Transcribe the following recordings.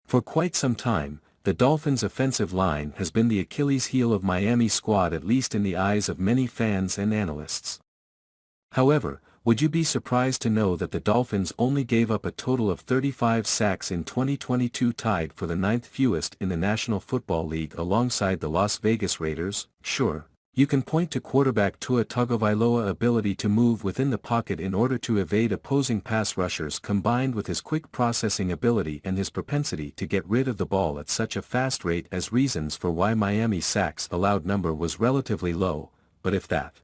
For quite some time, the Dolphins' offensive line has been the Achilles heel of Miami's squad, at least in the eyes of many fans and analysts. However, would you be surprised to know that the Dolphins only gave up a total of 35 sacks in 2022, tied for the 9th fewest in the National Football League alongside the Las Vegas Raiders? Sure, you can point to quarterback Tua Tagovailoa's ability to move within the pocket in order to evade opposing pass rushers, combined with his quick processing ability and his propensity to get rid of the ball at such a fast rate as reasons for why Miami's sacks allowed number was relatively low, but if that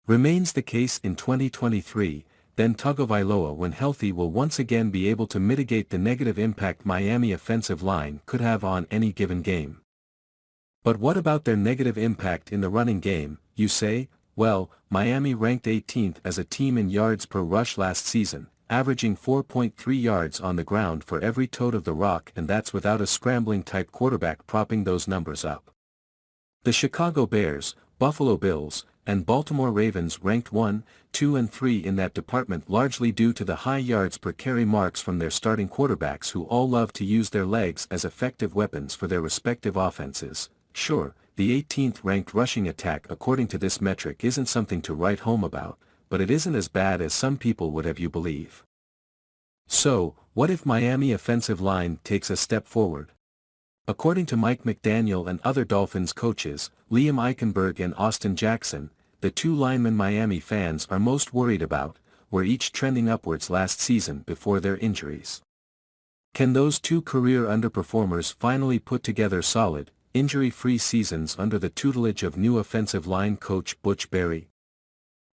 remains the case in 2023, then Tagovailoa, when healthy, will once again be able to mitigate the negative impact Miami offensive line could have on any given game. But what about their negative impact in the running game, you say? Well, Miami ranked 18th as a team in yards per rush last season, averaging 4.3 yards on the ground for every tote of the rock, and that's without a scrambling-type quarterback propping those numbers up. The Chicago Bears, Buffalo Bills, and Baltimore Ravens ranked 1, 2 and 3 in that department, largely due to the high yards per carry marks from their starting quarterbacks, who all love to use their legs as effective weapons for their respective offenses. Sure, the 18th ranked rushing attack according to this metric isn't something to write home about, but it isn't as bad as some people would have you believe. So, what if Miami offensive line takes a step forward? According to Mike McDaniel and other Dolphins coaches, Liam Eichenberg and Austin Jackson, the two linemen Miami fans are most worried about, were each trending upwards last season before their injuries. Can those two career underperformers finally put together solid, injury-free seasons under the tutelage of new offensive line coach Butch Barry?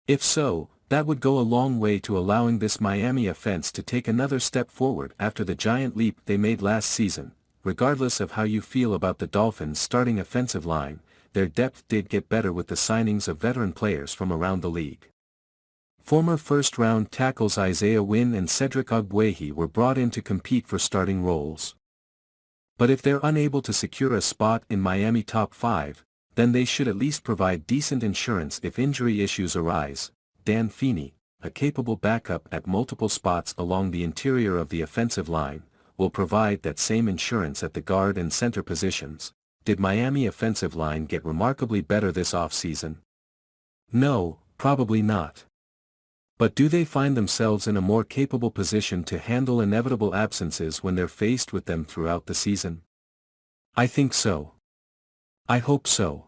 If so, that would go a long way to allowing this Miami offense to take another step forward after the giant leap they made last season. Regardless of how you feel about the Dolphins' starting offensive line, their depth did get better with the signings of veteran players from around the league. Former first-round tackles Isaiah Wynn and Cedric Ogbuehi were brought in to compete for starting roles. But if they're unable to secure a spot in Miami top 5, then they should at least provide decent insurance if injury issues arise. Dan Feeney, a capable backup at multiple spots along the interior of the offensive line, will provide that same insurance at the guard and center positions. Did Miami offensive line get remarkably better this offseason? No, probably not. But do they find themselves in a more capable position to handle inevitable absences when they're faced with them throughout the season? I think so. I hope so.